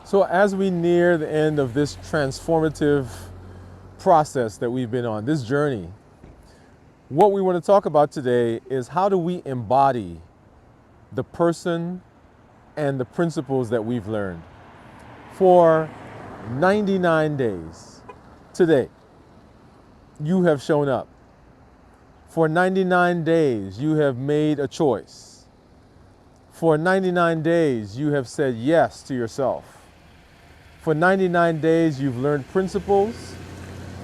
So as we near the end of this transformative process that we've been on, this journey, what we want to talk about today is how do we embody the person and the principles that we've learned for 99 days. Today, you have shown up. For 99 days, you have made a choice. For 99 days, you have said yes to yourself. For 99 days, you've learned principles,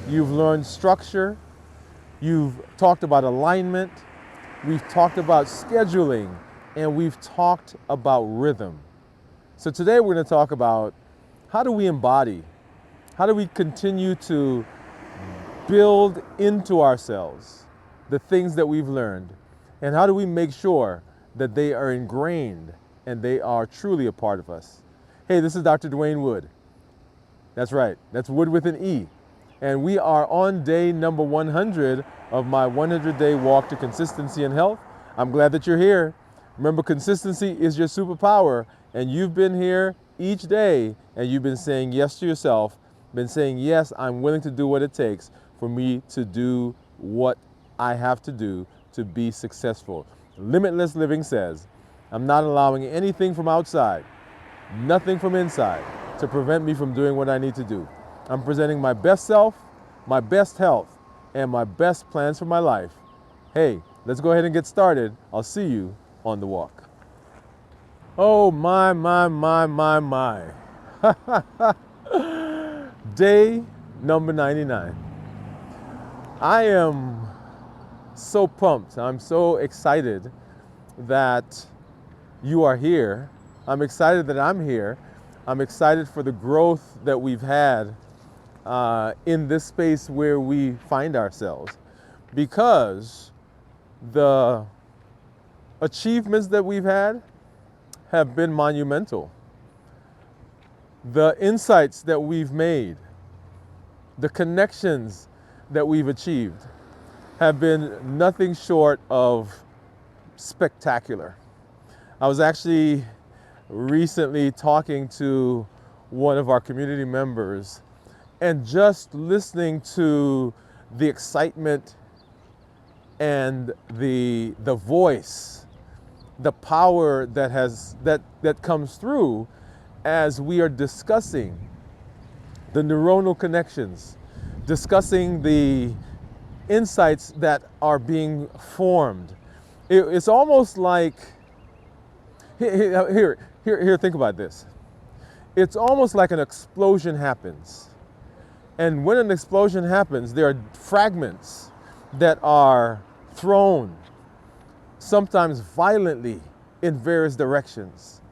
you've learned structure, you've talked about alignment, we've talked about scheduling, and we've talked about rhythm. So today we're going to talk about how do we embody, how do we continue to build into ourselves the things that we've learned, and how do we make sure that they are ingrained and they are truly a part of us. Hey, this is Dr. Dwain Woode. That's right, that's Wood with an E. And we are on day number 100 of my 100-day walk to consistency and health. I'm glad that you're here. Remember, consistency is your superpower, and you've been here each day, and you've been saying yes to yourself, been saying, yes, I'm willing to do what it takes for me to do what I have to do to be successful. Limitless Living says, I'm not allowing anything from outside, nothing from inside, to prevent me from doing what I need to do. I'm presenting my best self, my best health, and my best plans for my life. Hey, let's go ahead and get started. I'll see you on the walk. Oh, my. Day number 99. I am so pumped. I'm so excited that you are here. I'm excited that I'm here. I'm excited for the growth that we've had in this space where we find ourselves, because the achievements that we've had have been monumental. The insights that we've made, the connections that we've achieved have been nothing short of spectacular. I was actually recently talking to one of our community members, and just listening to the excitement and the voice, the power that comes through as we are discussing the neuronal connections, discussing the insights that are being formed. It's almost like, here, think about this. It's almost like an explosion happens. And when an explosion happens, there are fragments that are thrown, sometimes violently, in various directions.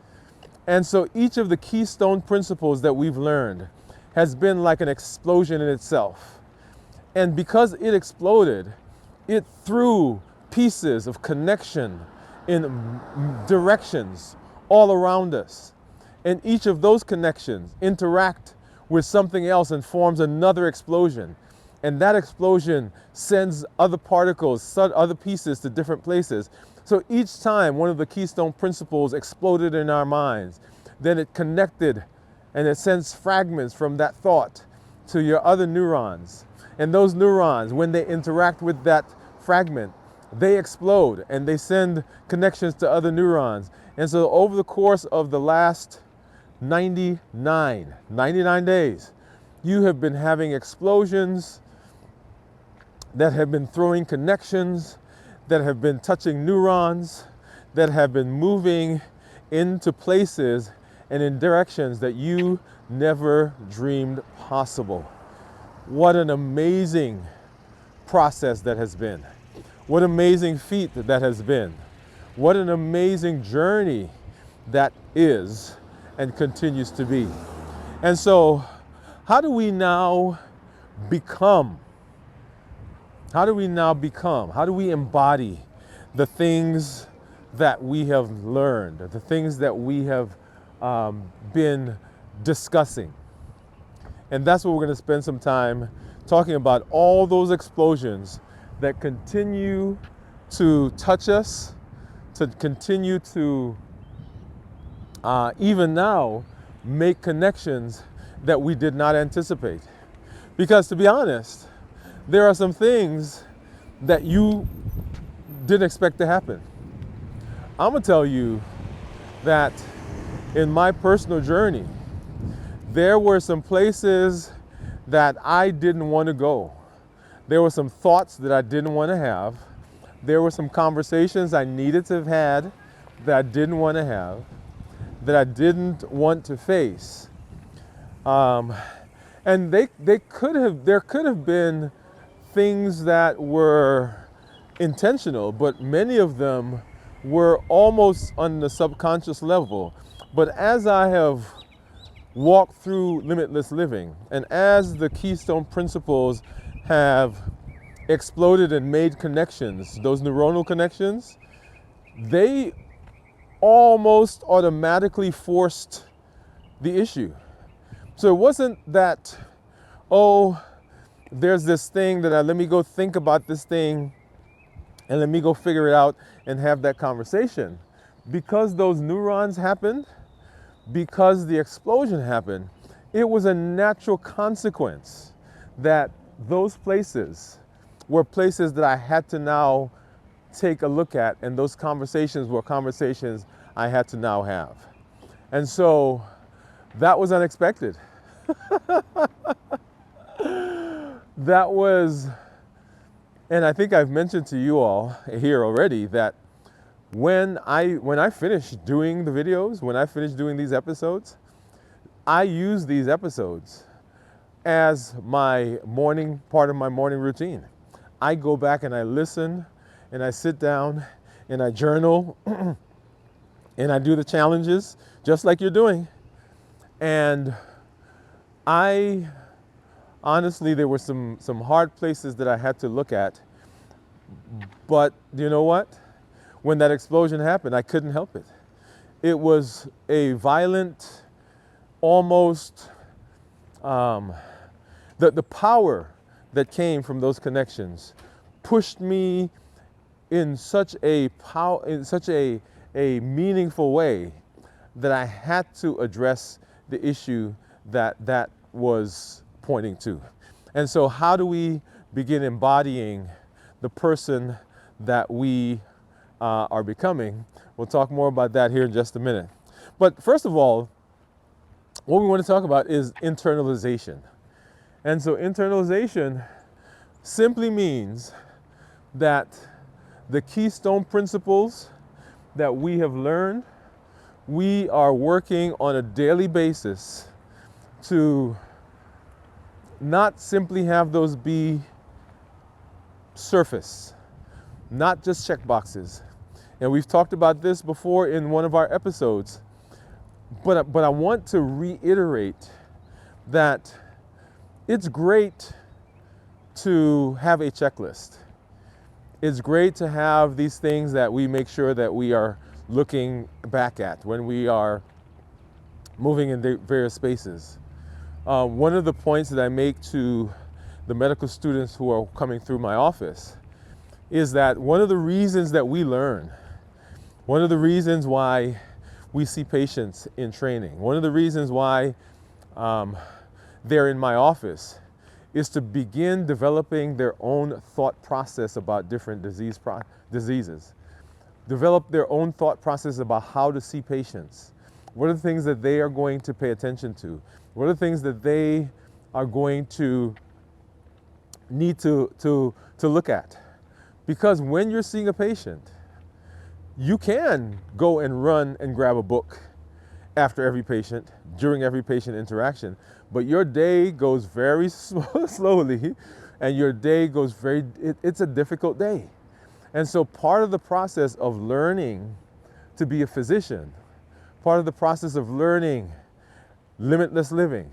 And so each of the keystone principles that we've learned has been like an explosion in itself. And because it exploded, it threw pieces of connection in directions all around us. And each of those connections interact with something else and forms another explosion. And that explosion sends other particles, other pieces to different places. So each time one of the keystone principles exploded in our minds, then it connected and it sends fragments from that thought to your other neurons. And those neurons, when they interact with that fragment, they explode and they send connections to other neurons. And so over the course of the last 99 days, you have been having explosions that have been throwing connections, that have been touching neurons, that have been moving into places and in directions that you never dreamed possible. What an amazing process that has been. What an amazing feat that has been. What an amazing journey that is and continues to be. And so, how do we now become? How do we embody the things that we have learned, the things that we have been discussing? And that's what we're going to spend some time talking about, all those explosions that continue to touch us, to continue to even now make connections that we did not anticipate. Because to be honest, there are some things that you didn't expect to happen. I'm gonna tell you that in my personal journey, there were some places that I didn't want to go. There were some thoughts that I didn't want to have. There were some conversations I needed to have had that I didn't want to have, that I didn't want to face. And there could have been things that were intentional, but many of them were almost on the subconscious level. But as I have walked through limitless living, and as the keystone principles have exploded and made connections, those neuronal connections, they almost automatically forced the issue. So it wasn't that, oh, there's this thing that let me go think about this thing and let me go figure it out and have that conversation. Because those neurons happened, because the explosion happened, it was a natural consequence that those places were places that I had to now take a look at, and those conversations were conversations I had to now have. And so that was unexpected. That was, and I think I've mentioned to you all here already that when I finished doing the videos, when I finished doing these episodes, I use these episodes as my part of my morning routine. I go back and I listen and I sit down and I journal and I do the challenges just like you're doing. And honestly, there were some hard places that I had to look at, but you know what? When that explosion happened, I couldn't help it. It was a violent, almost, the power that came from those connections pushed me in such a meaningful way that I had to address the issue that was pointing to. And so how do we begin embodying the person that we are becoming? We'll talk more about that here in just a minute. But first of all, what we want to talk about is internalization. And so internalization simply means that the keystone principles that we have learned, we are working on a daily basis to not simply have those be surface, not just check boxes. And we've talked about this before in one of our episodes, but I want to reiterate that it's great to have a checklist. It's great to have these things that we make sure that we are looking back at when we are moving in the various spaces. One of the points that I make to the medical students who are coming through my office is that one of the reasons that we learn, one of the reasons why we see patients in training, one of the reasons why they're in my office is to begin developing their own thought process about different diseases. Develop their own thought process about how to see patients. What are the things that they are going to pay attention to? What are the things that they are going to need to look at? Because when you're seeing a patient, you can go and run and grab a book after every patient, during every patient interaction, but your day goes very slowly, and your day goes it's a difficult day. And so part of the process of learning to be a physician, part of the process of learning limitless living,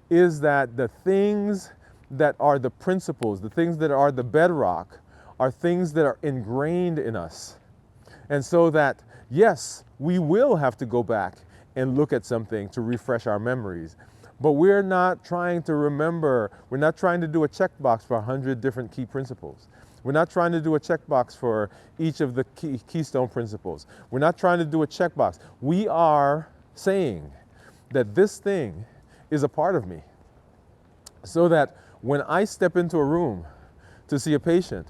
is that the things that are the principles, the things that are the bedrock, are things that are ingrained in us. And so that, yes, we will have to go back and look at something to refresh our memories. But we're not trying to remember, we're not trying to do a checkbox for 100 different key principles. We're not trying to do a checkbox for each of the keystone principles. We're not trying to do a checkbox. We are saying that this thing is a part of me. So that when I step into a room to see a patient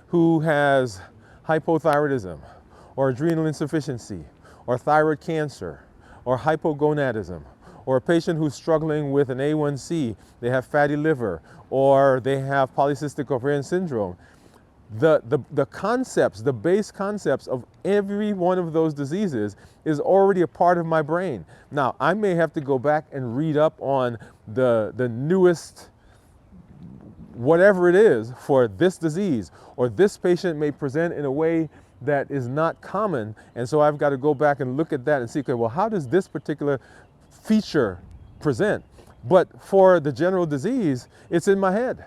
who has hypothyroidism or adrenal insufficiency or thyroid cancer or hypogonadism, or a patient who's struggling with an A1C, they have fatty liver, or they have polycystic ovarian syndrome, the concepts, the base concepts of every one of those diseases is already a part of my brain. Now, I may have to go back and read up on the newest whatever it is for this disease, or this patient may present in a way that is not common, and so I've got to go back and look at that and see, okay, well, how does this particular feature present? But for the general disease, it's in my head.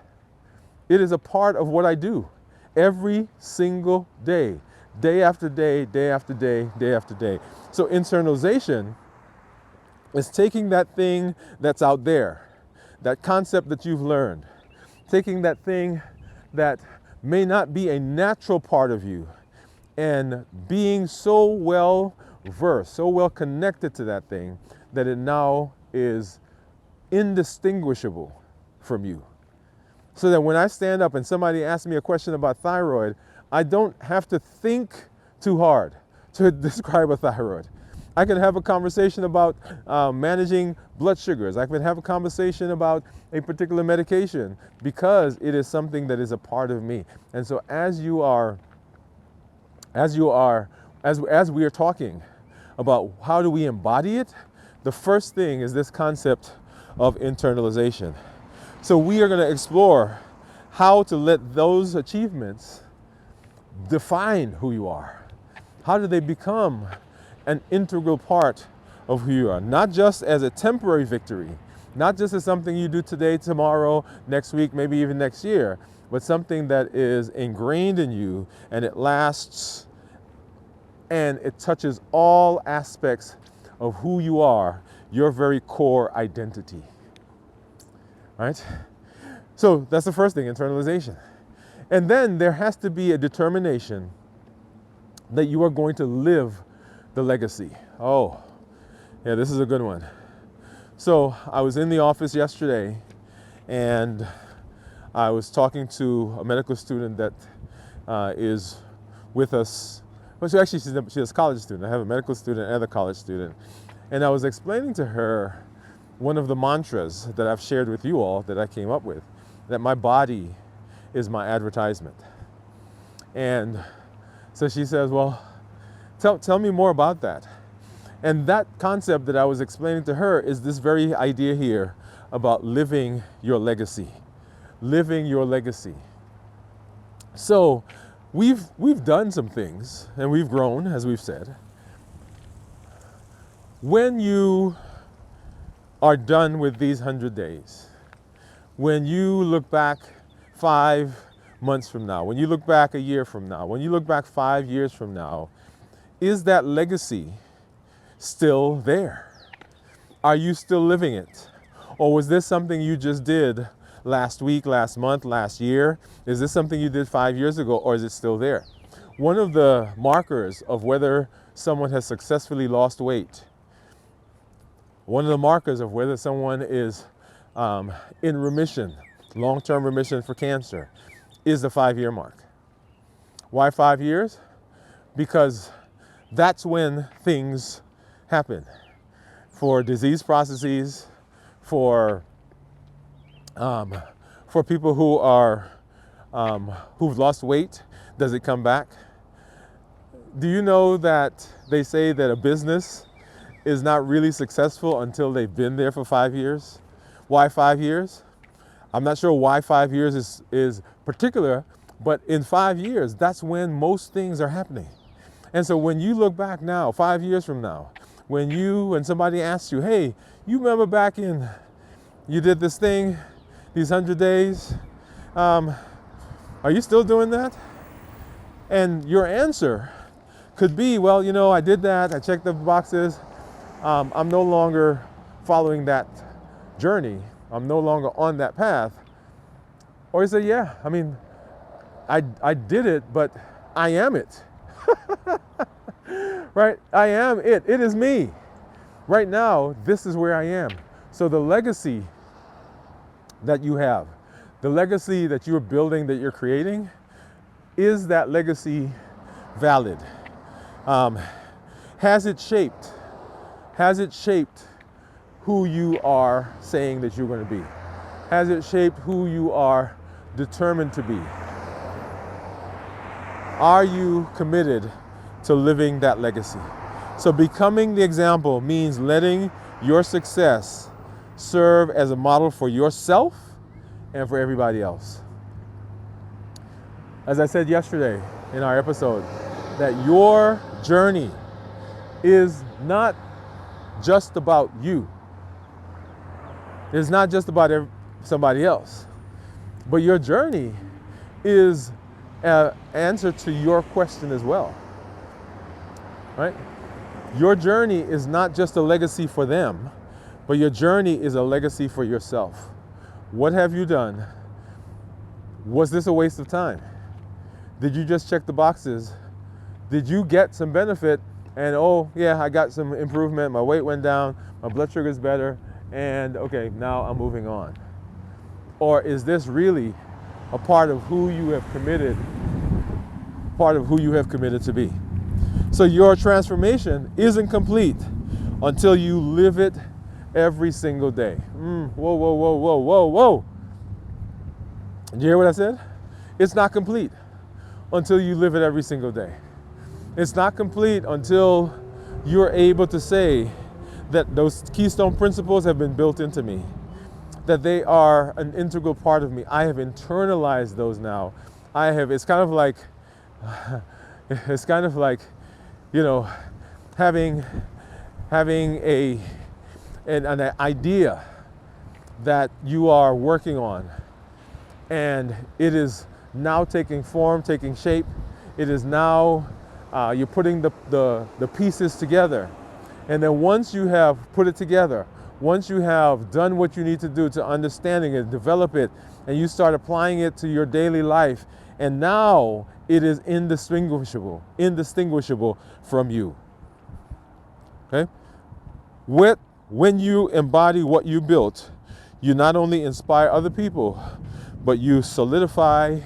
It is a part of what I do every single day, day after day, day after day, day after day. So internalization is taking that thing that's out there, that concept that you've learned, taking that thing that may not be a natural part of you, and being so well versed, so well connected to that thing that it now is indistinguishable from you. So that when I stand up and somebody asks me a question about thyroid, I don't have to think too hard to describe a thyroid. I can have a conversation about managing blood sugars. I can have a conversation about a particular medication because it is something that is a part of me. And so as we are talking about how do we embody it, the first thing is this concept of internalization. So we are going to explore how to let those achievements define who you are. How do they become an integral part of who you are? Not just as a temporary victory, not just as something you do today, tomorrow, next week, maybe even next year, but something that is ingrained in you and it lasts and it touches all aspects of who you are, your very core identity. Right? So that's the first thing, internalization. And then there has to be a determination that you are going to live the legacy. Oh, yeah, this is a good one. So I was in the office yesterday and I was talking to a medical student that is with us. Well, she's a college student. I have a medical student and a college student. And I was explaining to her one of the mantras that I've shared with you all that I came up with, that my body is my advertisement. And so she says, well, tell me more about that. And that concept that I was explaining to her is this very idea here about living your legacy. Living your legacy. So we've done some things and we've grown, as we've said. When you are done with these 100 days, when you look back 5 months from now, when you look back a year from now, when you look back 5 years from now, is that legacy still there? Are you still living it? Or was this something you just did last week, last month, last year? Is this something you did 5 years ago, or is it still there? One of the markers of whether someone has successfully lost weight, one of the markers of whether someone is in remission, long-term remission for cancer, is the 5-year mark. Why 5 years? Because that's when things happen. For disease processes, for people who are who've lost weight, does it come back? Do you know that they say that a business is not really successful until they've been there for 5 years? Why 5 years? I'm not sure why 5 years is particular, but in 5 years, that's when most things are happening. And so when you look back now, 5 years from now, when somebody asks you, hey, you remember back in, you did this thing, these 100 days, are you still doing that? And your answer could be, well, you know, I did that, I checked the boxes, I'm no longer following that journey. I'm no longer on that path. Or you say, yeah, I mean, I did it, but I am it. Right? I am it. It is me. Right now, this is where I am. So the legacy that you have, the legacy that you're building, that you're creating, is that legacy valid? Um, has it shaped? Has it shaped who you are saying that you're going to be? Has it shaped who you are determined to be? Are you committed to living that legacy? So becoming the example means letting your success serve as a model for yourself and for everybody else. As I said yesterday in our episode, that your journey is not just about you. It's not just about somebody else. But your journey is an answer to your question as well. Right? Your journey is not just a legacy for them, but your journey is a legacy for yourself. What have you done? Was this a waste of time? Did you just check the boxes? Did you get some benefit and, oh yeah, I got some improvement, my weight went down, my blood sugar is better, and okay, now I'm moving on? Or is this really a part of who you have committed, to be? So your transformation isn't complete until you live it every single day. Whoa, whoa, whoa, whoa, whoa, whoa. Did you hear what I said? It's not complete until you live it every single day. It's not complete until you're able to say that those keystone principles have been built into me, that they are an integral part of me. I have internalized those now. It's kind of like, you know, having an idea that you are working on, and it is now taking form, taking shape. It is now, you're putting the pieces together. And then once you have put it together, once you have done what you need to do to understanding it, develop it, and you start applying it to your daily life, and now it is indistinguishable from you. Okay? When you embody what you built, you not only inspire other people, but you solidify.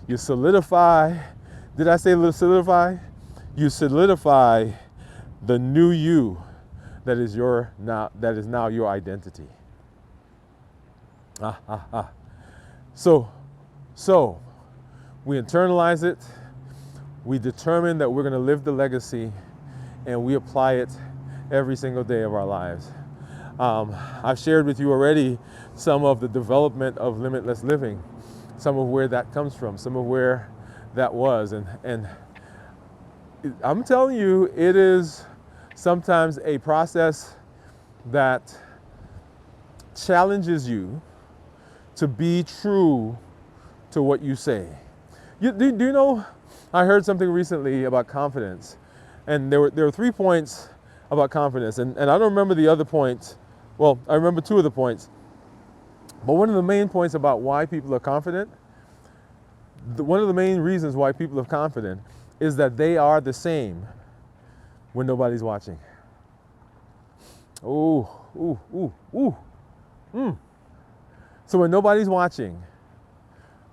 Did I say solidify? You solidify the new you that is now your identity. So we internalize it, we determine that we're going to live the legacy, and we apply it every single day of our lives. I've shared with you already some of the development of limitless living, some of where that comes from, some of where that was, and I'm telling you, it is sometimes a process that challenges you to be true to what you say. Do you know, I heard something recently about confidence, and there were 3 points about confidence, and I don't remember the other points. Well, I remember 2 of the points, but one of the main points about why people are confident, one of the main reasons why people are confident is that they are the same when nobody's watching. So when nobody's watching,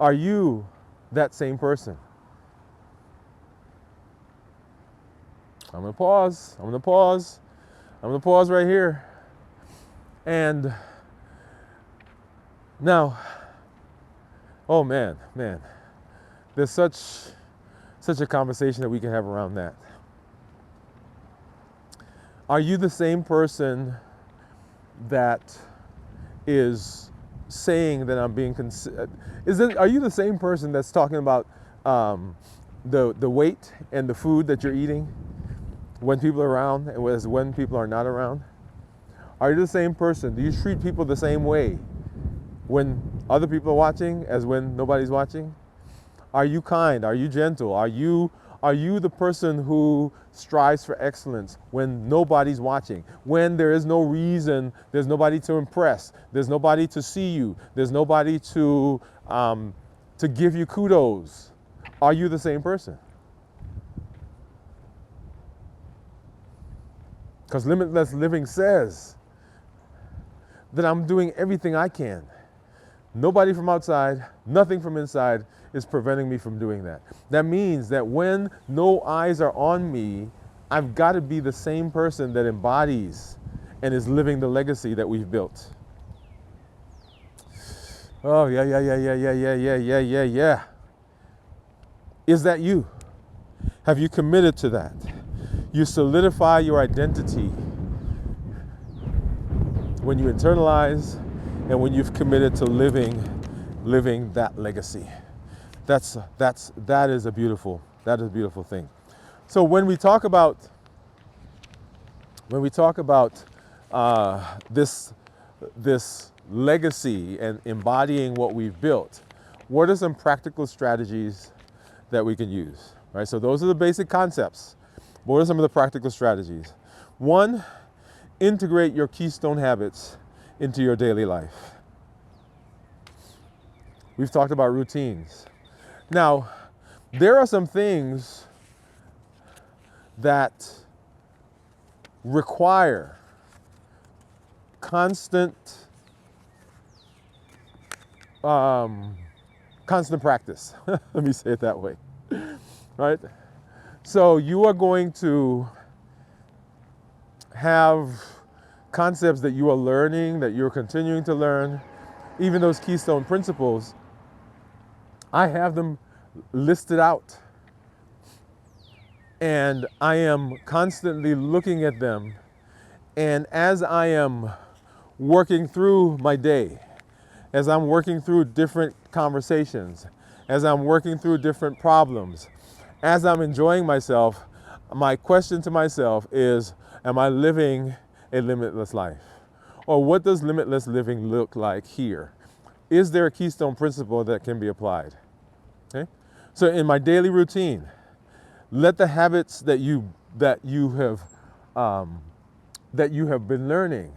are you that same person? I'm gonna pause right here. And now, oh man, there's such a conversation that we can have around that. Are you the same person that is saying that I'm being are you the same person that's talking about the weight and the food that you're eating when people are around and when people are not around? Are you the same person? Do you treat people the same way when other people are watching as when nobody's watching? Are you kind? Are you gentle? Are you the person who strives for excellence when nobody's watching? When there is no reason, there's nobody to impress, there's nobody to see you, there's nobody to give you kudos. Are you the same person? Because limitless living says that I'm doing everything I can. Nobody from outside, nothing from inside is preventing me from doing that. That means that when no eyes are on me, I've got to be the same person that embodies and is living the legacy that we've built. Oh, yeah. Is that you? Have you committed to that? You solidify your identity when you internalize and when you've committed to living that legacy. That is a beautiful thing. So when we talk about this legacy and embodying what we've built, what are some practical strategies that we can use? Right. So those are the basic concepts. What are some of the practical strategies? One, integrate your keystone habits into your daily life. We've talked about routines. Now, there are some things that require constant practice. Let me say it that way. Right? So you are going to have concepts that you are learning, that you're continuing to learn, even those keystone principles. I have them listed out, and I am constantly looking at them. And as I am working through my day, as I'm working through different conversations, as I'm working through different problems, as I'm enjoying myself, my question to myself is, am I living a limitless life? Or what does limitless living look like here? Is there a keystone principle that can be applied? Okay? So in my daily routine, let the habits that you have been learning,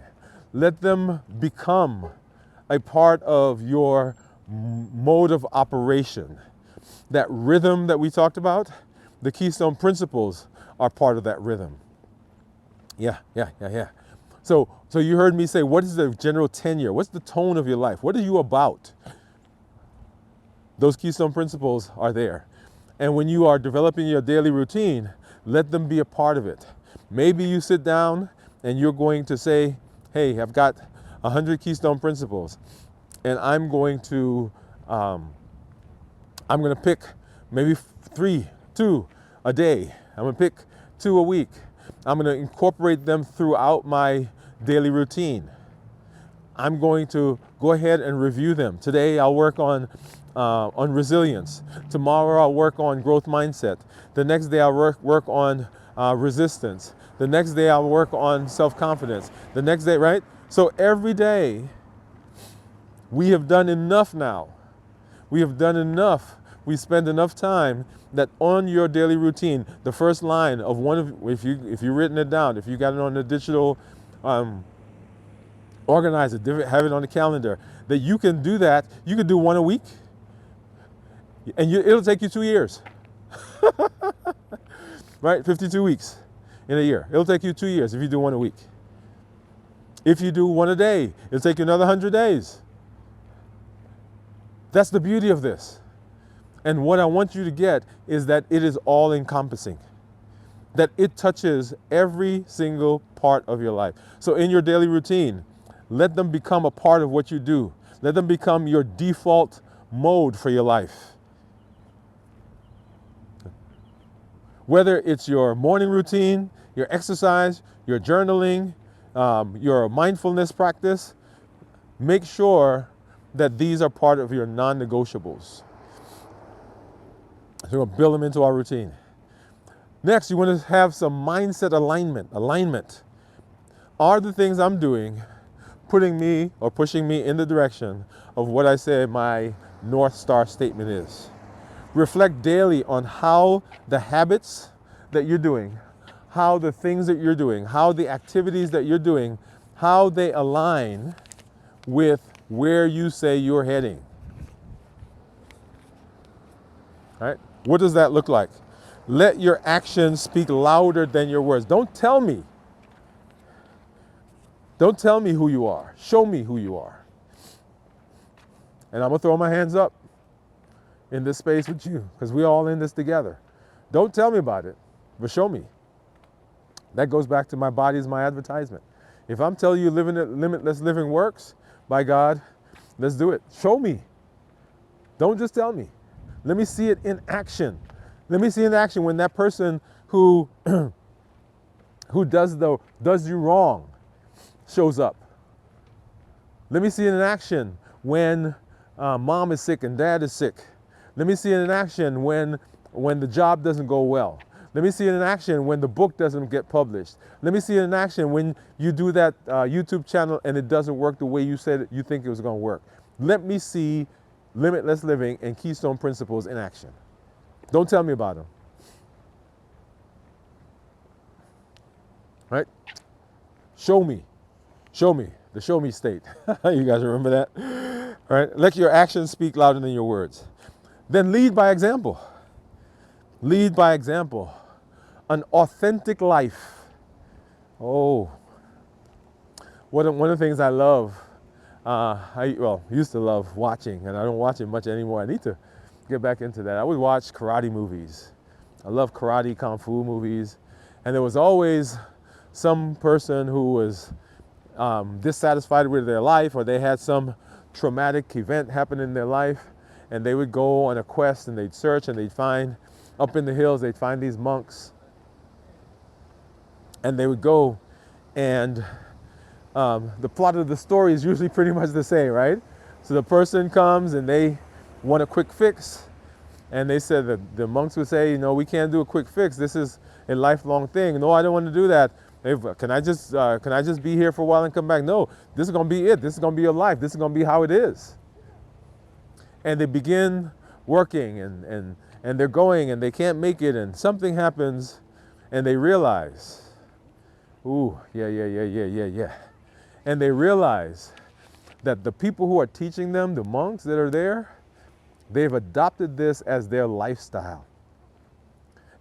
let them become a part of your mode of operation. That rhythm that we talked about, the keystone principles are part of that rhythm. Yeah. So you heard me say, what is the general tenure? What's the tone of your life? What are you about? Those keystone principles are there. And when you are developing your daily routine, let them be a part of it. Maybe you sit down and you're going to say, hey, I've got 100 keystone principles, and I'm going to pick maybe 2 a day. I'm going to pick 2 a week. I'm going to incorporate them throughout my daily routine. I'm going to go ahead and review them. Today I'll work on resilience. Tomorrow I'll work on growth mindset. The next day I'll work on resistance. The next day I'll work on self-confidence. The next day, right? So every day we have done enough now. We have done enough. We spend enough time that on your daily routine, the first line of one of, if you've written it down, if you got it on the digital, organize it, have it on the calendar, that you can do that. You can do 1 a week, and it'll take you 2 years. Right? 52 weeks in a year. It'll take you 2 years if you do 1 a week. If you do 1 a day, it'll take you another 100 days. That's the beauty of this. And what I want you to get is that it is all encompassing, that it touches every single part of your life. So in your daily routine, let them become a part of what you do. Let them become your default mode for your life. Whether it's your morning routine, your exercise, your journaling, your mindfulness practice, make sure that these are part of your non-negotiables. So we're going to build them into our routine. Next, you want to have some mindset alignment. Are the things I'm doing putting me or pushing me in the direction of what I say my North Star statement is? Reflect daily on how the habits that you're doing, how the things that you're doing, how the activities that you're doing, how they align with where you say you're heading. All right? What does that look like? Let your actions speak louder than your words. Don't tell me Don't tell me who you are. Show me who you are. And I'm going to throw my hands up in this space with you because we're all in this together. Don't tell me about it, but show me. That goes back to my body is my advertisement. If I'm telling you limitless living works, by God, let's do it. Show me. Don't just tell me. Let me see it in action. Let me see it in action when that person who who does you wrong shows up. Let me see it in action when mom is sick and dad is sick. Let me see it in action when the job doesn't go well. Let me see it in action when the book doesn't get published. Let me see it in action when you do that YouTube channel and it doesn't work the way you said you think it was going to work. Let me see limitless living and keystone principles in action. Don't tell me about them. Right? Show me. Show me. The show me state. You guys remember that? Right? Let your actions speak louder than your words. Then lead by example. Lead by example. An authentic life. Oh, one of the things I love, I used to love watching, and I don't watch it much anymore. I need to get back into that. I would watch karate movies. I love karate, kung fu movies. And there was always some person who was dissatisfied with their life, or they had some traumatic event happen in their life, and they would go on a quest and they'd search and they'd find, up in the hills, they'd find these monks. And they would go, and the plot of the story is usually pretty much the same, right? So the person comes and they want a quick fix. And they said that the monks would say, we can't do a quick fix. This is a lifelong thing. No, I don't want to do that. Can I just be here for a while and come back? No, this is going to be it. This is going to be your life. This is going to be how it is. And they begin working and they're going and they can't make it, and something happens and they realize, yeah. And they realize that the people who are teaching them, the monks that are there, they've adopted this as their lifestyle.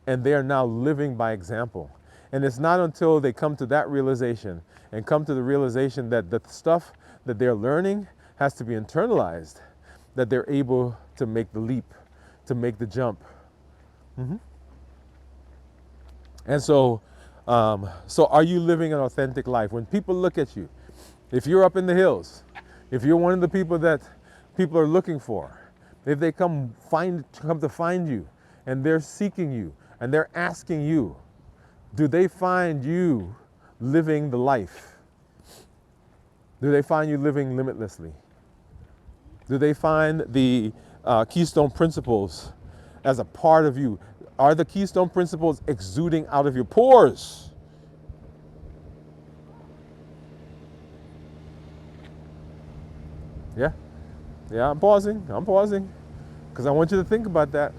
And they are now living by example. And it's not until they come to that realization and come to the realization that the stuff that they're learning has to be internalized that they're able to make the leap, to make the jump. And so are you living an authentic life? When people look at you, if you're up in the hills, if you're one of the people that people are looking for, if they come to find you and they're seeking you and they're asking you, do they find you living the life? Do they find you living limitlessly? Do they find the keystone principles as a part of you? Are the keystone principles exuding out of your pores? Yeah, I'm pausing, because I want you to think about that.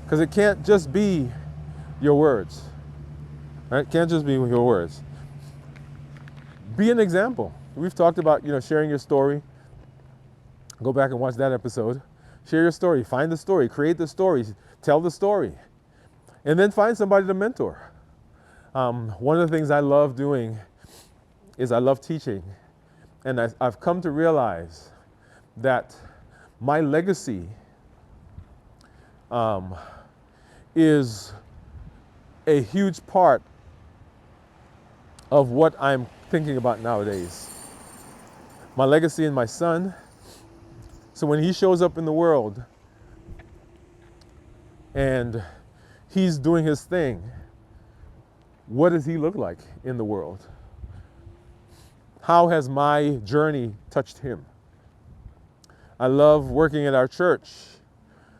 Because it can't just be your words, right? It can't just be your words. Be an example. We've talked about, sharing your story. Go back and watch that episode. Share your story, find the story, create the story, tell the story, and then find somebody to mentor. One of the things I love doing is I love teaching. And I've come to realize that my legacy is a huge part of what I'm thinking about nowadays. My legacy in my son. So when he shows up in the world and he's doing his thing, what does he look like in the world? How has my journey touched him? I love working at our church.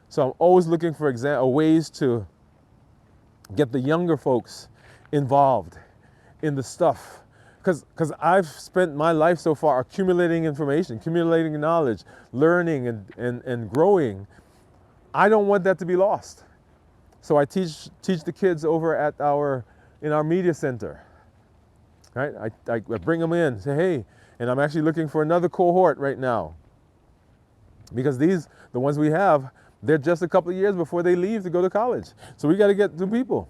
So I'm always looking for ways to get the younger folks involved in the stuff. Because I've spent my life so far accumulating information, accumulating knowledge, learning and growing. I don't want that to be lost. So I teach the kids over at in our media center. Right? I bring them in, say, hey, and I'm actually looking for another cohort right now. Because the ones we have, they're just a couple of years before they leave to go to college. So we got to get new people.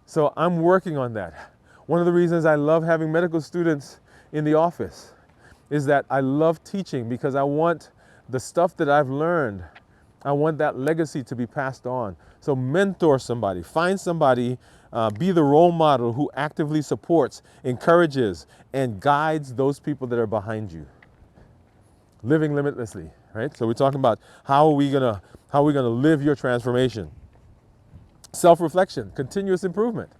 So I'm working on that. One of the reasons I love having medical students in the office is that I love teaching because I want the stuff that I've learned, I want that legacy to be passed on. So mentor somebody, find somebody, be the role model who actively supports, encourages, and guides those people that are behind you. Living limitlessly, right? So we're talking about how are we gonna live your transformation. Self-reflection, continuous improvement.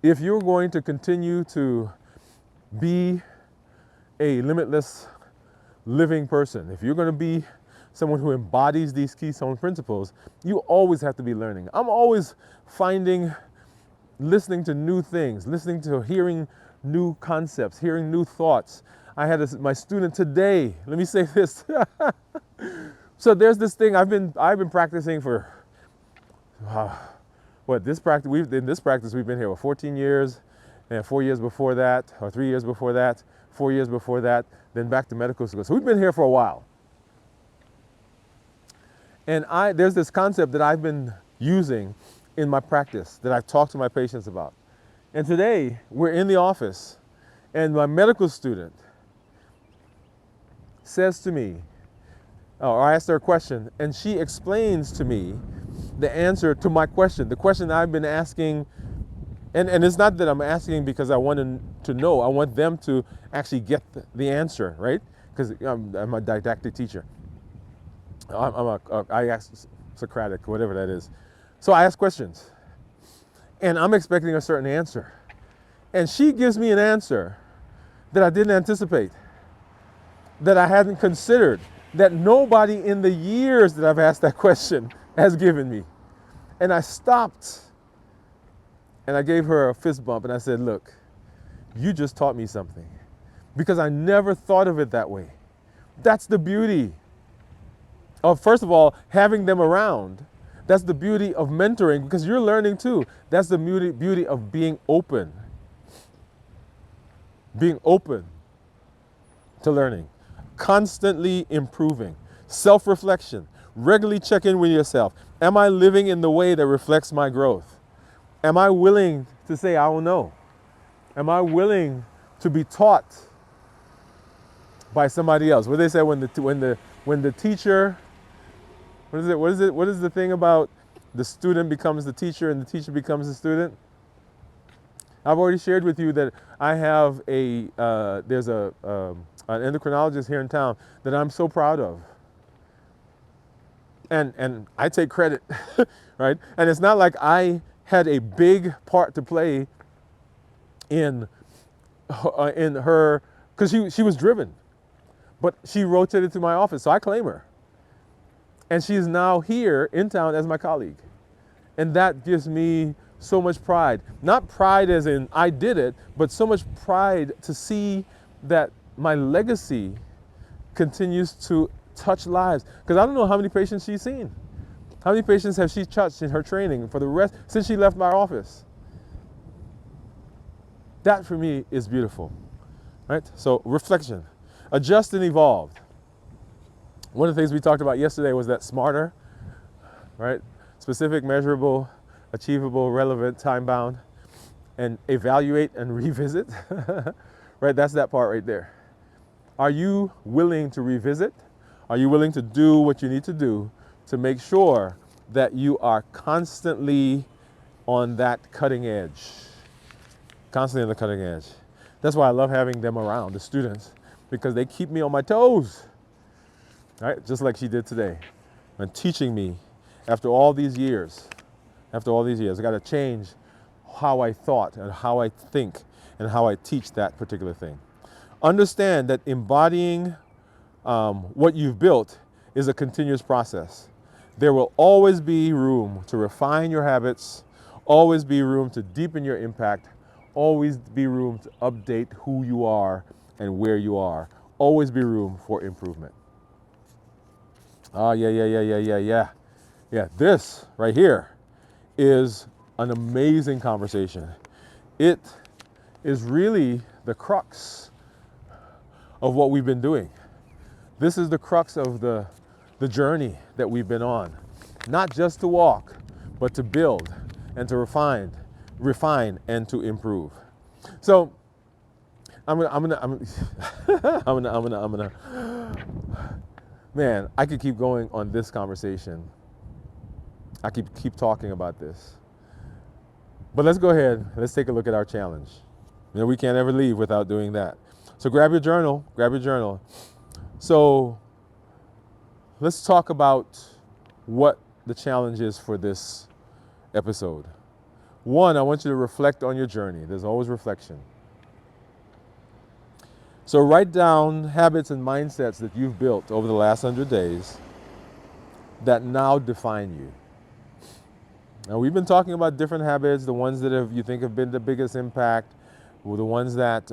If you're going to continue to be a limitless living person, if you're going to be someone who embodies these keystone principles, you always have to be learning. I'm always listening to new things, hearing new concepts, hearing new thoughts. I had my student today, let me say this. So there's this thing I've been practicing for, in this practice we've been here 14 years, and 4 years before that, or 3 years before that, 4 years before that, then back to medical school. So we've been here for a while. And there's this concept that I've been using in my practice that I've talked to my patients about. And today we're in the office and my medical student says to me, or I asked her a question, and she explains to me the answer to my question, the question I've been asking. And it's not that I'm asking because I want to know. I want them to actually get the answer, right? Because I'm a didactic teacher. I ask Socratic, whatever that is. So I ask questions. And I'm expecting a certain answer. And she gives me an answer that I didn't anticipate, that I hadn't considered, that nobody in the years that I've asked that question has given me. And I stopped. And I gave her a fist bump and I said, look, you just taught me something because I never thought of it that way. That's the beauty of, first of all, having them around. That's the beauty of mentoring because you're learning too. That's the beauty of being open. Being open to learning, constantly improving, self-reflection, regularly check in with yourself. Am I living in the way that reflects my growth? Am I willing to say, I don't know? Am I willing to be taught by somebody else? What they say when the teacher, what is the thing about the student becomes the teacher and the teacher becomes the student? I've already shared with you that I have there's an endocrinologist here in town that I'm so proud of. And I take credit, right? And it's not like I had a big part to play in her, because she was driven, but she rotated to my office, so I claim her. And she's now here in town as my colleague. And that gives me so much pride. Not pride as in I did it, but so much pride to see that my legacy continues to touch lives. Because I don't know how many patients she's seen. How many patients have she touched in her training for the rest, since she left my office? That for me is beautiful, right? So reflection, adjust and evolve. One of the things we talked about yesterday was that SMARTer, right? Specific, measurable, achievable, relevant, time-bound, and evaluate and revisit, right? That's that part right there. Are you willing to revisit? Are you willing to do what you need to do to make sure that you are constantly on that cutting edge? Constantly on the cutting edge. That's why I love having them around, the students, because they keep me on my toes, right? Just like she did today, and teaching me after all these years. After all these years, I got to change how I thought and how I think and how I teach that particular thing. Understand that embodying what you've built is a continuous process. There will always be room to refine your habits, always be room to deepen your impact, always be room to update who you are and where you are, always be room for improvement. Yeah, this right here is an amazing conversation. It is really the crux of what we've been doing. This is the crux of the journey that we've been on. Not just to walk, but to build and to refine refine, and to improve. So I'm gonna man, I could keep going on this conversation. I could keep talking about this. But let's go ahead. Let's take a look at our challenge. We can't ever leave without doing that. So grab your journal. So let's talk about what the challenge is for this episode. One, I want you to reflect on your journey. There's always reflection. So write down habits and mindsets that you've built over the last 100 days that now define you. Now, we've been talking about different habits, the ones that you think have been the biggest impact, or the ones that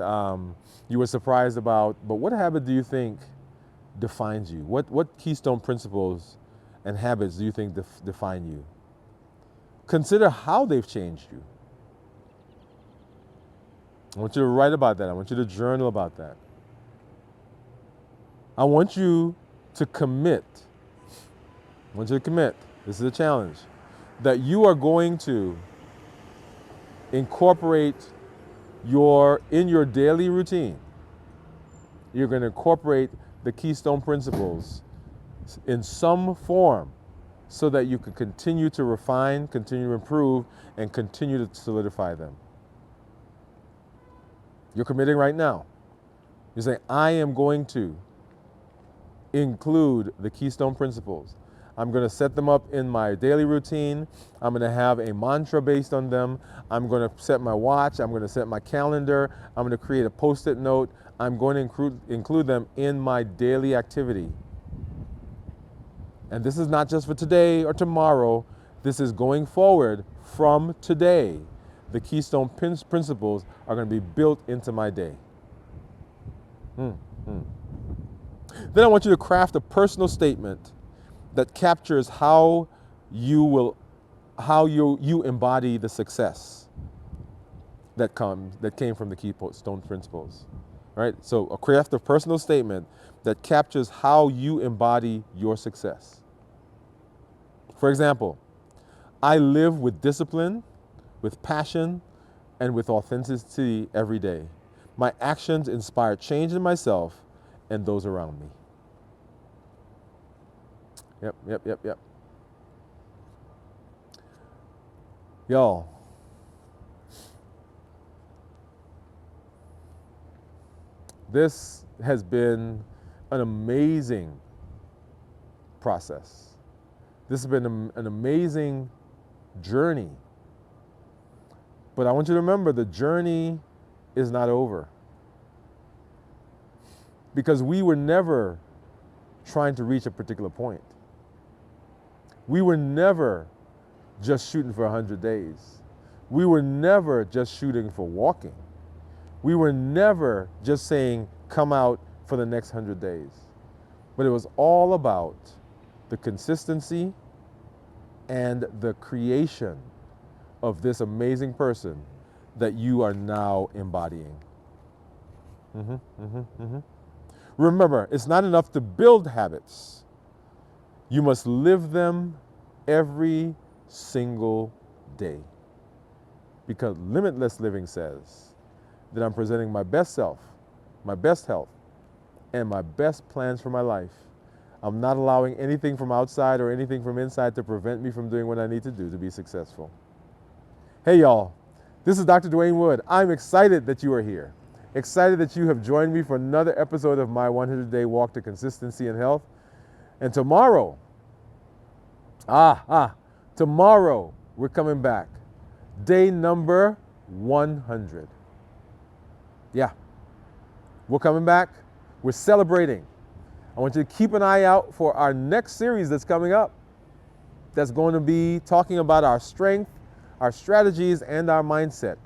you were surprised about. But what habit do you think defines you? What keystone principles and habits do you think define you? Consider how they've changed you. I want you to write about that. I want you to journal about that. I want you to commit. This is a challenge. That you are going to incorporate in your daily routine. You're going to incorporate the keystone principles in some form so that you can continue to refine, continue to improve, and continue to solidify them. You're committing right now. You're saying, I am going to include the keystone principles. I'm going to set them up in my daily routine. I'm going to have a mantra based on them. I'm going to set my watch. I'm going to set my calendar. I'm going to create a post-it note. I'm going to include them in my daily activity. And this is not just for today or tomorrow. This is going forward from today. The keystone principles are going to be built into my day. Then I want you to craft a personal statement that captures how you embody the success that came from the keystone principles. All right? So craft a personal statement that captures how you embody your success. For example, I live with discipline, with passion, and with authenticity every day. My actions inspire change in myself and those around me. Yep. Y'all, this has been an amazing process. This has been an amazing journey. But I want you to remember the journey is not over. Because we were never trying to reach a particular point. We were never just shooting for 100 days. We were never just shooting for walking. We were never just saying, come out for the next 100 days. But it was all about the consistency and the creation of this amazing person that you are now embodying. Remember, it's not enough to build habits. You must live them every single day. Because limitless living says that I'm presenting my best self, my best health, and my best plans for my life. I'm not allowing anything from outside or anything from inside to prevent me from doing what I need to do to be successful. Hey y'all, this is Dr. Dwain Woode. I'm excited that you are here. Excited that you have joined me for another episode of my 100-day walk to consistency and health. And tomorrow, tomorrow we're coming back. Day number 100. Yeah, we're coming back. We're celebrating. I want you to keep an eye out for our next series that's coming up. That's going to be talking about our strength, our strategies, and our mindset.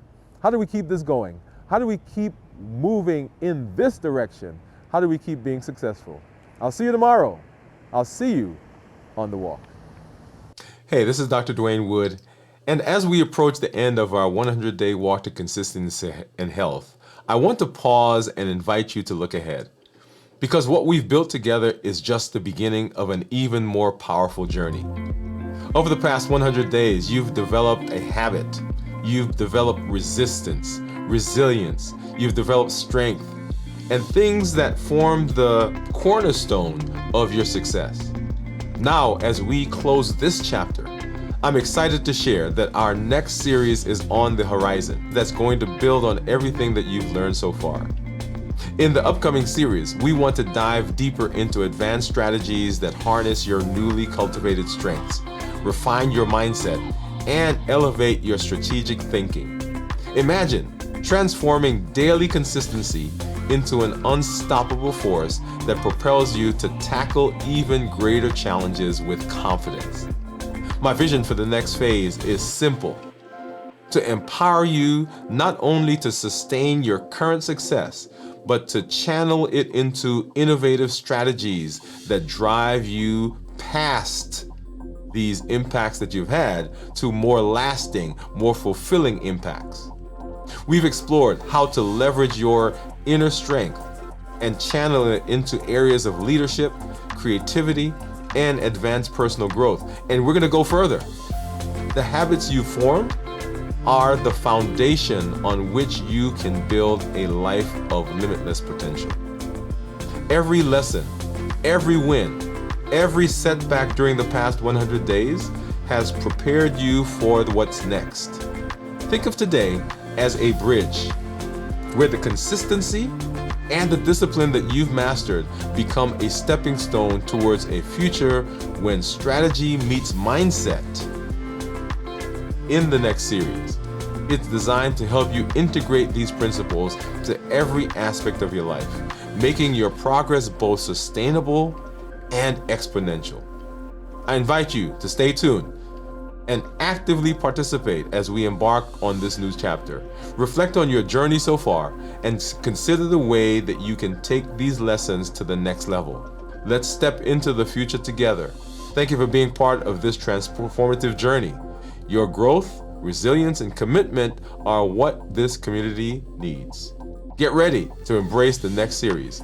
How do we keep this going? How do we keep moving in this direction? How do we keep being successful? I'll see you tomorrow. I'll see you on the walk. Hey, this is Dr. Dwain Woode. And as we approach the end of our 100-day walk to consistency and health, I want to pause and invite you to look ahead. Because what we've built together is just the beginning of an even more powerful journey. Over the past 100 days, you've developed a habit, you've developed resistance, resilience, you've developed strength, and things that form the cornerstone of your success. Now, as we close this chapter, I'm excited to share that our next series is on the horizon that's going to build on everything that you've learned so far. In the upcoming series, we want to dive deeper into advanced strategies that harness your newly cultivated strengths, refine your mindset, and elevate your strategic thinking. Imagine transforming daily consistency into an unstoppable force that propels you to tackle even greater challenges with confidence. My vision for the next phase is simple: to empower you not only to sustain your current success, but to channel it into innovative strategies that drive you past these impacts that you've had to more lasting, more fulfilling impacts. We've explored how to leverage your inner strength and channel it into areas of leadership, creativity, and advanced personal growth. And we're going to go further. The habits you form are the foundation on which you can build a life of limitless potential. Every lesson, every win, every setback during the past 100 days has prepared you for what's next. Think of today as a bridge where the consistency and the discipline that you've mastered become a stepping stone towards a future when strategy meets mindset. In the next series, it's designed to help you integrate these principles to every aspect of your life, making your progress both sustainable and exponential. I invite you to stay tuned and actively participate as we embark on this new chapter. Reflect on your journey so far and consider the way that you can take these lessons to the next level. Let's step into the future together. Thank you for being part of this transformative journey. Your growth, resilience, and commitment are what this community needs. Get ready to embrace the next series,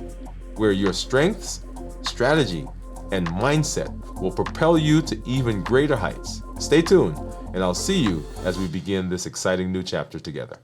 where your strengths, strategy, and mindset will propel you to even greater heights. Stay tuned, and I'll see you as we begin this exciting new chapter together.